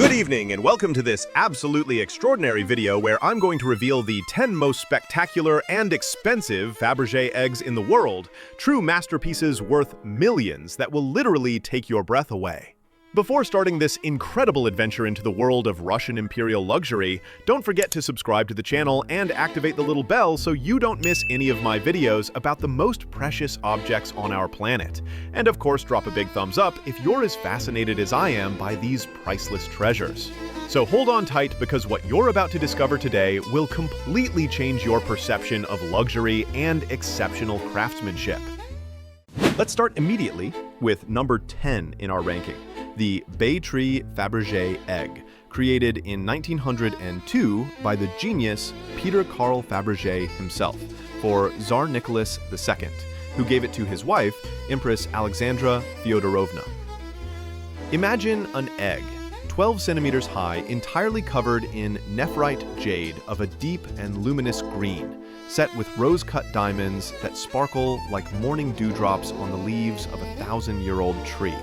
Good evening and welcome to this absolutely extraordinary video where I'm going to reveal the 10 most spectacular and expensive Fabergé eggs in the world, true masterpieces worth millions that will literally take your breath away. Before starting this incredible adventure into the world of Russian Imperial luxury, don't forget to subscribe to the channel and activate the little bell so you don't miss any of my videos about the most precious objects on our planet. And of course, drop a big thumbs up if you're as fascinated as I am by these priceless treasures. So hold on tight because what you're about to discover today will completely change your perception of luxury and exceptional craftsmanship. Let's start immediately with number 10 in our ranking. The Bay Tree Fabergé Egg, created in 1902 by the genius Peter Carl Fabergé himself for Tsar Nicholas II, who gave it to his wife, Empress Alexandra Fyodorovna. Imagine an egg, 12 centimeters high, entirely covered in nephrite jade of a deep and luminous green, set with rose-cut diamonds that sparkle like morning dewdrops on the leaves of a 1,000-year-old tree.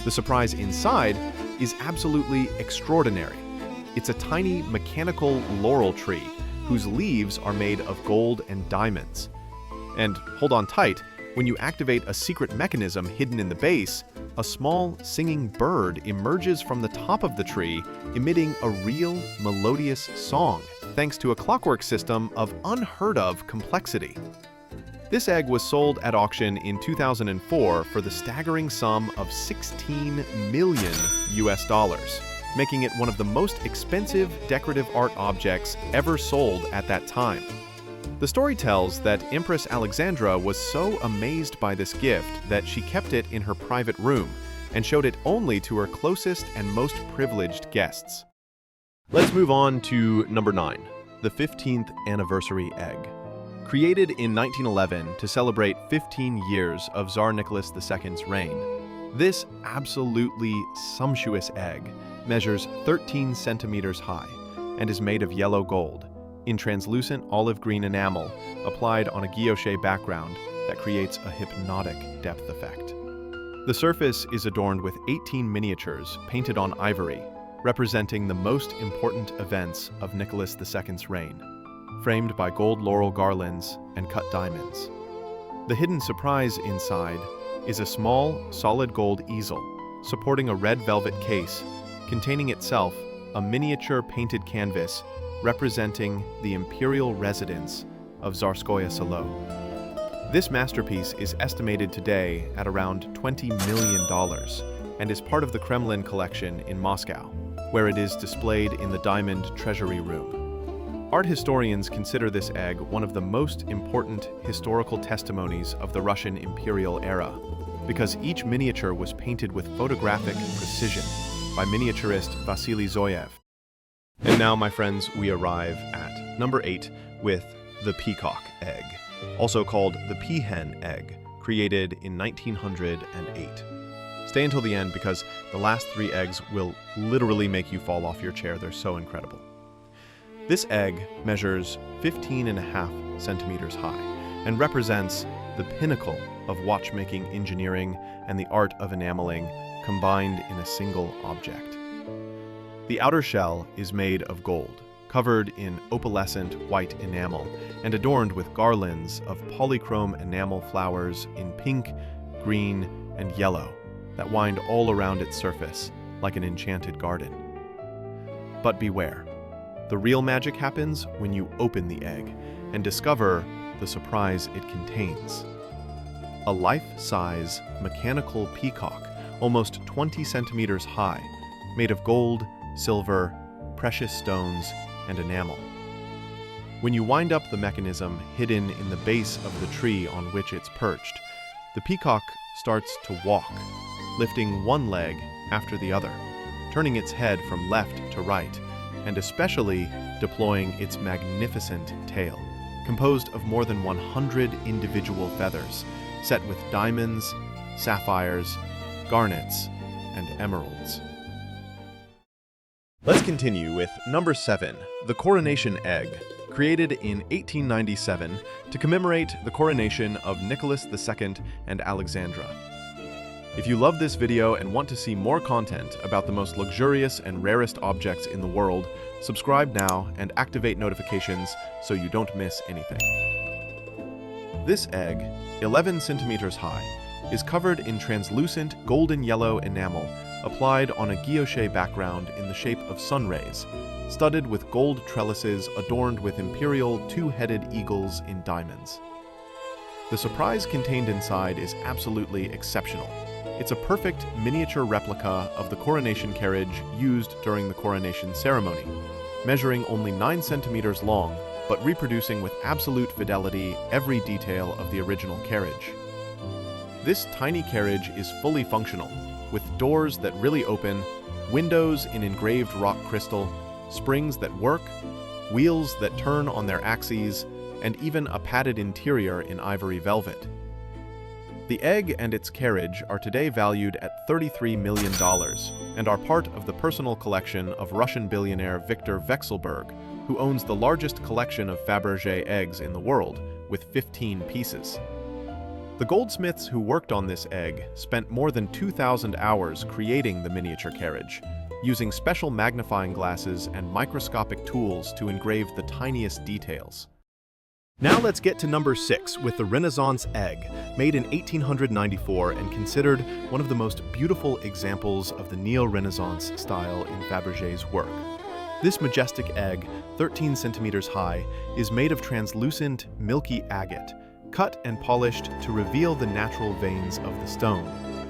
The surprise inside is absolutely extraordinary. It's a tiny mechanical laurel tree whose leaves are made of gold and diamonds. And hold on tight, when you activate a secret mechanism hidden in the base, a small singing bird emerges from the top of the tree, emitting a real melodious song, thanks to a clockwork system of unheard-of complexity. This egg was sold at auction in 2004 for the staggering sum of $16 million US, making it one of the most expensive decorative art objects ever sold at that time. The story tells that Empress Alexandra was so amazed by this gift that she kept it in her private room and showed it only to her closest and most privileged guests. Let's move on to number 9, the 15th Anniversary Egg. Created in 1911 to celebrate 15 years of Tsar Nicholas II's reign, this absolutely sumptuous egg measures 13 centimeters high and is made of yellow gold in translucent olive green enamel applied on a guilloche background that creates a hypnotic depth effect. The surface is adorned with 18 miniatures painted on ivory, representing the most important events of Nicholas II's reign, framed by gold laurel garlands and cut diamonds. The hidden surprise inside is a small, solid gold easel supporting a red velvet case containing itself a miniature painted canvas representing the imperial residence of Tsarskoye Selo. This masterpiece is estimated today at around $20 million and is part of the Kremlin collection in Moscow, where it is displayed in the Diamond Treasury Room. Art historians consider this egg one of the most important historical testimonies of the Russian imperial era, because each miniature was painted with photographic precision by miniaturist Vasily Zoyev. And now, my friends, we arrive at number 8 with the Peacock Egg, also called the Hen Egg, created in 1908. Stay until the end because the last 3 eggs will literally make you fall off your chair. They're so incredible. This egg measures 15.5 centimeters high and represents the pinnacle of watchmaking engineering and the art of enameling combined in a single object. The outer shell is made of gold, covered in opalescent white enamel and adorned with garlands of polychrome enamel flowers in pink, green, and yellow that wind all around its surface like an enchanted garden. But beware. The real magic happens when you open the egg and discover the surprise it contains. A life-size mechanical peacock, almost 20 centimeters high, made of gold, silver, precious stones, and enamel. When you wind up the mechanism hidden in the base of the tree on which it's perched, the peacock starts to walk, lifting one leg after the other, turning its head from left to right, and especially deploying its magnificent tail, composed of more than 100 individual feathers, set with diamonds, sapphires, garnets, and emeralds. Let's continue with number 7, the Coronation Egg, created in 1897 to commemorate the coronation of Nicholas II and Alexandra. If you love this video and want to see more content about the most luxurious and rarest objects in the world, subscribe now and activate notifications so you don't miss anything. This egg, 11 centimeters high, is covered in translucent golden yellow enamel applied on a guilloche background in the shape of sun rays, studded with gold trellises adorned with imperial two-headed eagles in diamonds. The surprise contained inside is absolutely exceptional. It's a perfect miniature replica of the coronation carriage used during the coronation ceremony, measuring only 9 centimeters long, but reproducing with absolute fidelity every detail of the original carriage. This tiny carriage is fully functional, with doors that really open, windows in engraved rock crystal, springs that work, wheels that turn on their axes, and even a padded interior in ivory velvet. The egg and its carriage are today valued at $33 million and are part of the personal collection of Russian billionaire Viktor Vekselberg, who owns the largest collection of Fabergé eggs in the world, with 15 pieces. The goldsmiths who worked on this egg spent more than 2,000 hours creating the miniature carriage, using special magnifying glasses and microscopic tools to engrave the tiniest details. Now let's get to number 6 with the Renaissance egg, made in 1894 and considered one of the most beautiful examples of the Neo-Renaissance style in Fabergé's work. This majestic egg, 13 centimeters high, is made of translucent, milky agate, cut and polished to reveal the natural veins of the stone,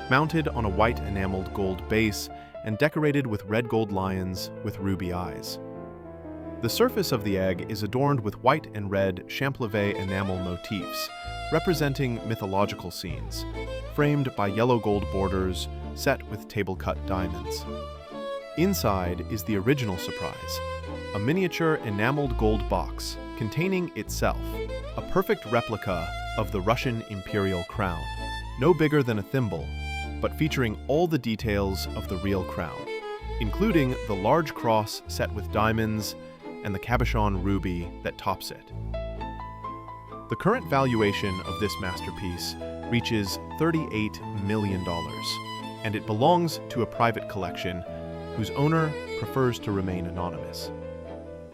mounted on a white enameled gold base and decorated with red gold lions with ruby eyes. The surface of the egg is adorned with white and red Champlevé enamel motifs, representing mythological scenes, framed by yellow gold borders set with table-cut diamonds. Inside is the original surprise, a miniature enameled gold box containing itself a perfect replica of the Russian Imperial crown, no bigger than a thimble, but featuring all the details of the real crown, including the large cross set with diamonds and the cabochon ruby that tops it. The current valuation of this masterpiece reaches $38 million, and it belongs to a private collection whose owner prefers to remain anonymous.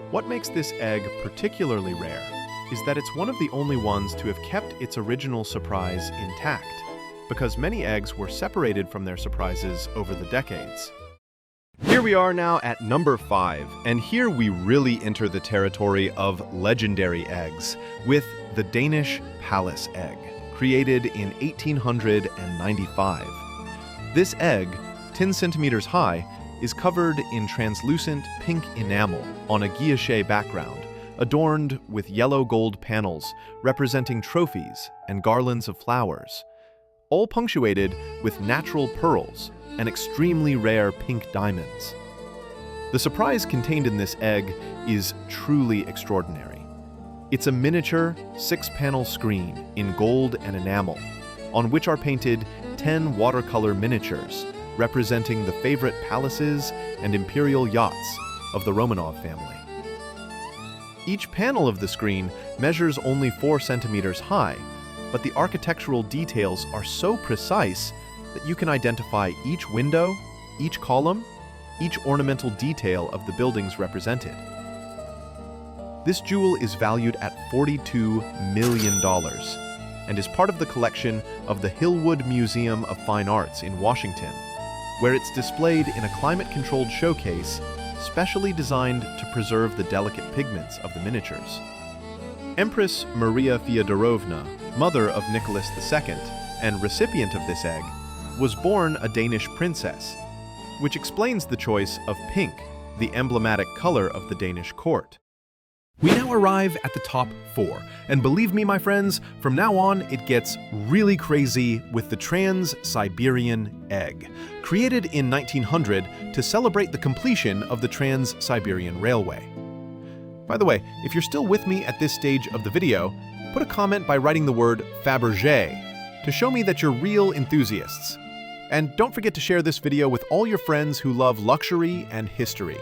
What makes this egg particularly rare is that it's one of the only ones to have kept its original surprise intact, because many eggs were separated from their surprises over the decades. Here we are now at number 5, and here we really enter the territory of legendary eggs with the Danish Palace Egg, created in 1895. This egg, 10 centimeters high, is covered in translucent pink enamel on a guilloche background, adorned with yellow gold panels representing trophies and garlands of flowers, all punctuated with natural pearls and extremely rare pink diamonds. The surprise contained in this egg is truly extraordinary. It's a miniature 6-panel screen in gold and enamel, on which are painted 10 watercolor miniatures representing the favorite palaces and imperial yachts of the Romanov family. Each panel of the screen measures only 4 centimeters high, but the architectural details are so precise that you can identify each window, each column, each ornamental detail of the buildings represented. This jewel is valued at $42 million and is part of the collection of the Hillwood Museum of Fine Arts in Washington, where it's displayed in a climate-controlled showcase specially designed to preserve the delicate pigments of the miniatures. Empress Maria Feodorovna, mother of Nicholas II and recipient of this egg, was born a Danish princess, which explains the choice of pink, the emblematic color of the Danish court. We now arrive at the top 4, and believe me, my friends, from now on it gets really crazy with the Trans-Siberian Egg, created in 1900 to celebrate the completion of the Trans-Siberian Railway. By the way, if you're still with me at this stage of the video, put a comment by writing the word Fabergé to show me that you're real enthusiasts. And don't forget to share this video with all your friends who love luxury and history.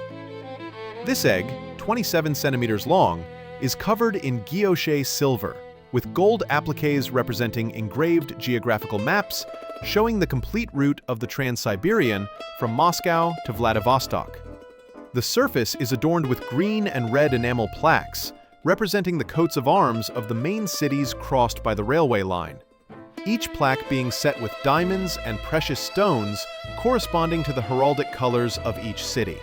This egg, 27 centimeters long, is covered in guilloche silver, with gold appliques representing engraved geographical maps showing the complete route of the Trans-Siberian from Moscow to Vladivostok. The surface is adorned with green and red enamel plaques, representing the coats of arms of the main cities crossed by the railway line. Each plaque being set with diamonds and precious stones corresponding to the heraldic colors of each city.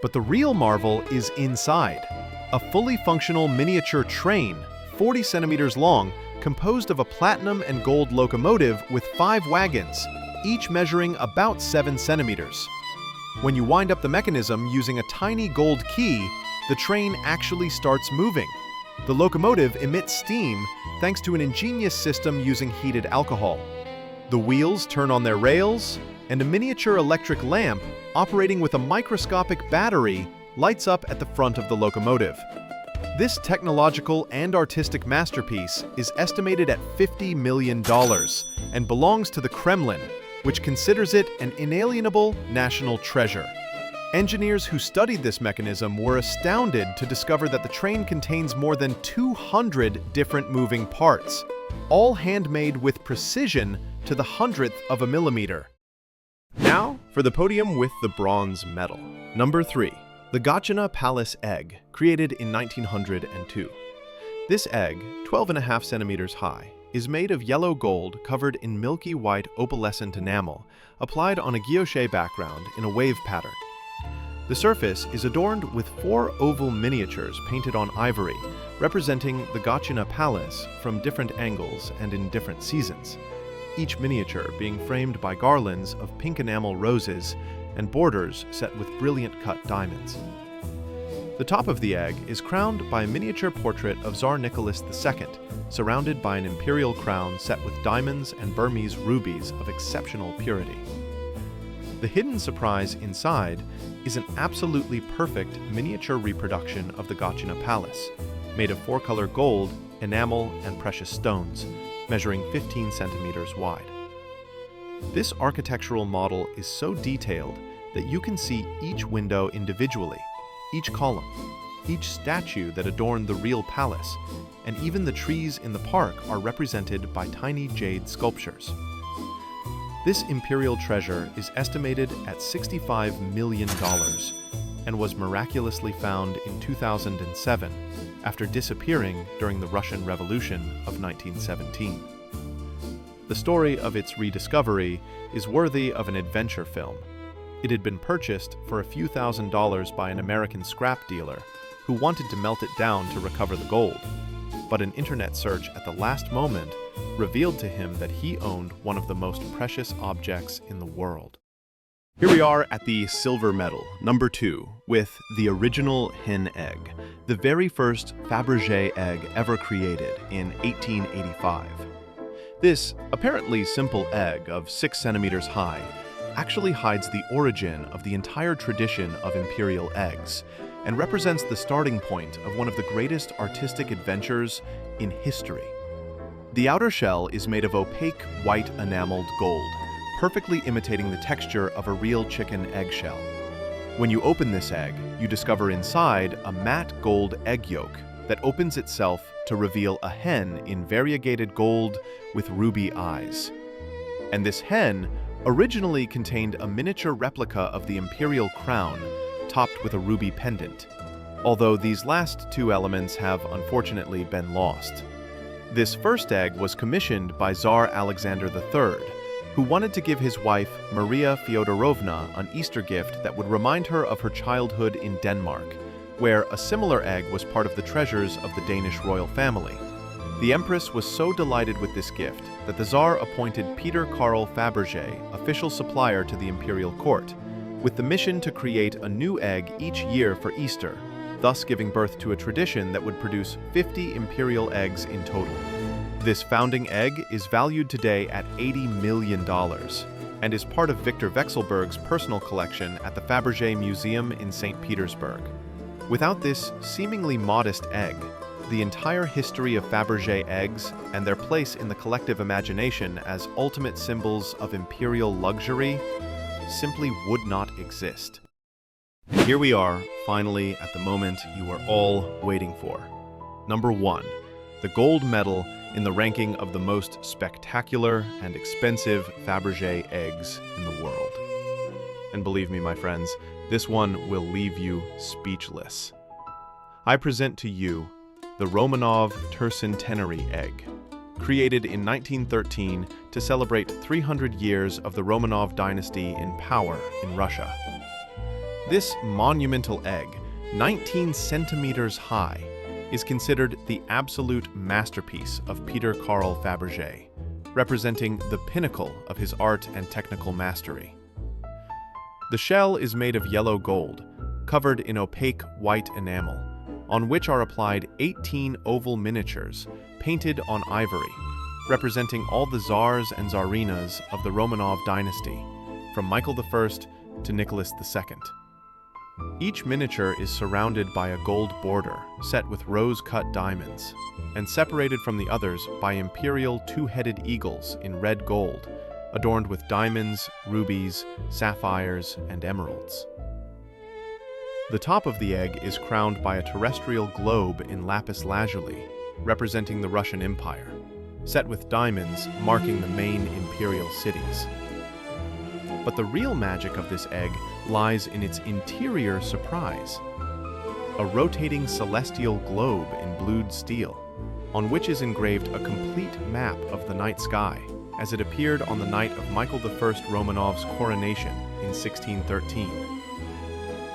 But the real marvel is inside. A fully functional miniature train, 40 centimeters long, composed of a platinum and gold locomotive with 5 wagons, each measuring about 7 centimeters. When you wind up the mechanism using a tiny gold key, the train actually starts moving. The locomotive emits steam thanks to an ingenious system using heated alcohol. The wheels turn on their rails, and a miniature electric lamp operating with a microscopic battery lights up at the front of the locomotive. This technological and artistic masterpiece is estimated at $50 million and belongs to the Kremlin, which considers it an inalienable national treasure. Engineers who studied this mechanism were astounded to discover that the train contains more than 200 different moving parts, all handmade with precision to the 100th of a millimeter. Now for the podium with the bronze medal. Number 3. The Gachina Palace Egg, created in 1902. This egg, 12.5 centimeters high, is made of yellow gold covered in milky white opalescent enamel, applied on a guilloche background in a wave pattern. The surface is adorned with 4 oval miniatures painted on ivory, representing the Gachina Palace from different angles and in different seasons, each miniature being framed by garlands of pink enamel roses and borders set with brilliant cut diamonds. The top of the egg is crowned by a miniature portrait of Tsar Nicholas II, surrounded by an imperial crown set with diamonds and Burmese rubies of exceptional purity. The hidden surprise inside is an absolutely perfect miniature reproduction of the Gachina Palace, made of 4-color gold, enamel, and precious stones, measuring 15 centimeters wide. This architectural model is so detailed that you can see each window individually, each column, each statue that adorned the real palace, and even the trees in the park are represented by tiny jade sculptures. This imperial treasure is estimated at $65 million and was miraculously found in 2007 after disappearing during the Russian Revolution of 1917. The story of its rediscovery is worthy of an adventure film. It had been purchased for a few $1,000s by an American scrap dealer who wanted to melt it down to recover the gold, but an internet search at the last moment revealed to him that he owned one of the most precious objects in the world. Here we are at the silver medal, number 2, with the original Hen Egg, the very first Fabergé egg ever created in 1885. This apparently simple egg of 6 centimeters high actually hides the origin of the entire tradition of imperial eggs and represents the starting point of one of the greatest artistic adventures in history. The outer shell is made of opaque white enameled gold, perfectly imitating the texture of a real chicken eggshell. When you open this egg, you discover inside a matte gold egg yolk that opens itself to reveal a hen in variegated gold with ruby eyes. And this hen originally contained a miniature replica of the imperial crown, topped with a ruby pendant, although these last 2 elements have unfortunately been lost. This first egg was commissioned by Tsar Alexander III, who wanted to give his wife, Maria Fyodorovna, an Easter gift that would remind her of her childhood in Denmark, where a similar egg was part of the treasures of the Danish royal family. The Empress was so delighted with this gift that the Tsar appointed Peter Carl Fabergé, official supplier to the imperial court, with the mission to create a new egg each year for Easter, thus giving birth to a tradition that would produce 50 imperial eggs in total. This founding egg is valued today at $80 million and is part of Victor Vekselberg's personal collection at the Fabergé Museum in St. Petersburg. Without this seemingly modest egg, the entire history of Fabergé eggs and their place in the collective imagination as ultimate symbols of imperial luxury simply would not exist. And here we are, finally, at the moment you are all waiting for. Number 1. the gold medal in the ranking of the most spectacular and expensive Fabergé eggs in the world. And believe me, my friends, this one will leave you speechless. I present to you the Romanov Tercentenary Egg, created in 1913 to celebrate 300 years of the Romanov dynasty in power in Russia. This monumental egg, 19 centimeters high, is considered the absolute masterpiece of Peter Carl Fabergé, representing the pinnacle of his art and technical mastery. The shell is made of yellow gold, covered in opaque white enamel, on which are applied 18 oval miniatures painted on ivory, representing all the czars and czarinas of the Romanov dynasty, from Michael I to Nicholas II. Each miniature is surrounded by a gold border set with rose-cut diamonds, and separated from the others by imperial two-headed eagles in red gold, adorned with diamonds, rubies, sapphires, and emeralds. The top of the egg is crowned by a terrestrial globe in lapis lazuli, representing the Russian Empire, set with diamonds marking the main imperial cities. But the real magic of this egg lies in its interior surprise: a rotating celestial globe in blued steel, on which is engraved a complete map of the night sky, as it appeared on the night of Michael I Romanov's coronation in 1613.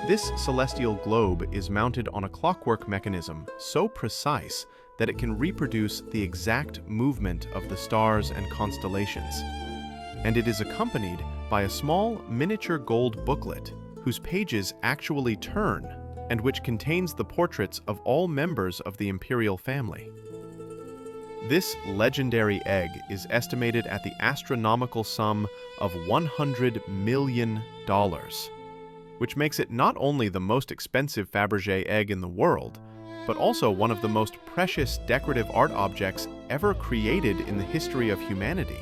This celestial globe is mounted on a clockwork mechanism so precise that it can reproduce the exact movement of the stars and constellations. And it is accompanied by a small miniature gold booklet whose pages actually turn and which contains the portraits of all members of the imperial family. This legendary egg is estimated at the astronomical sum of $100 million, which makes it not only the most expensive Fabergé egg in the world, but also one of the most precious decorative art objects ever created in the history of humanity.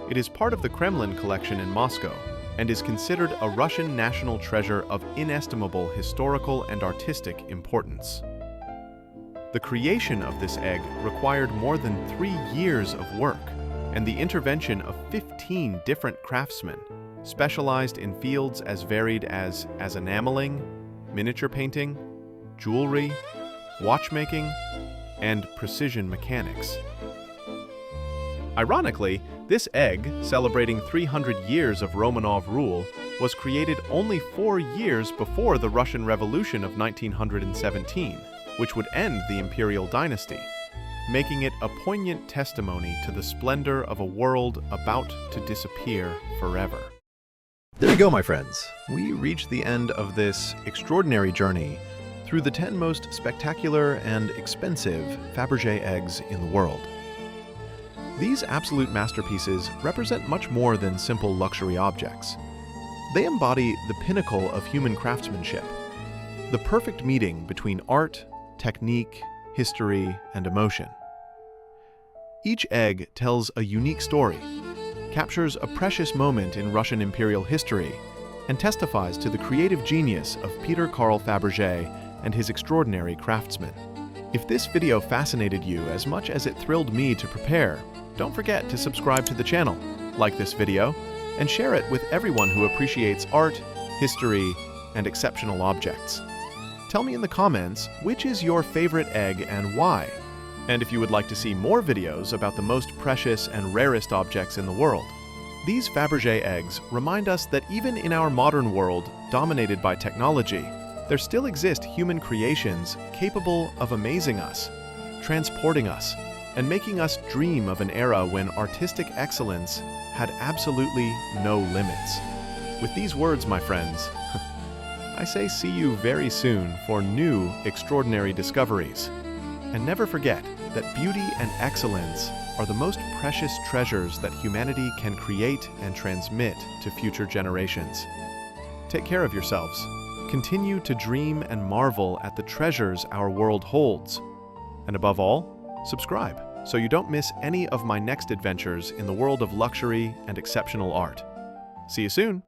It is part of the Kremlin collection in Moscow and is considered a Russian national treasure of inestimable historical and artistic importance. The creation of this egg required more than 3 years of work and the intervention of 15 different craftsmen, specialized in fields as varied as enameling, miniature painting, jewelry, watchmaking, and precision mechanics. Ironically, this egg, celebrating 300 years of Romanov rule, was created only 4 years before the Russian Revolution of 1917, which would end the imperial dynasty, making it a poignant testimony to the splendor of a world about to disappear forever. There you go, my friends. We reached the end of this extraordinary journey through the 10 most spectacular and expensive Fabergé eggs in the world. These absolute masterpieces represent much more than simple luxury objects. They embody the pinnacle of human craftsmanship, the perfect meeting between art, technique, history, and emotion. Each egg tells a unique story, captures a precious moment in Russian imperial history, and testifies to the creative genius of Peter Carl Fabergé and his extraordinary craftsmen. If this video fascinated you as much as it thrilled me to prepare, don't forget to subscribe to the channel, like this video, and share it with everyone who appreciates art, history, and exceptional objects. Tell me in the comments which is your favorite egg and why. And if you would like to see more videos about the most precious and rarest objects in the world. These Fabergé eggs remind us that even in our modern world, dominated by technology, there still exist human creations capable of amazing us, transporting us, and making us dream of an era when artistic excellence had absolutely no limits. With these words, my friends, I say see you very soon for new extraordinary discoveries. And never forget that beauty and excellence are the most precious treasures that humanity can create and transmit to future generations. Take care of yourselves. Continue to dream and marvel at the treasures our world holds. And above all, subscribe so you don't miss any of my next adventures in the world of luxury and exceptional art. See you soon!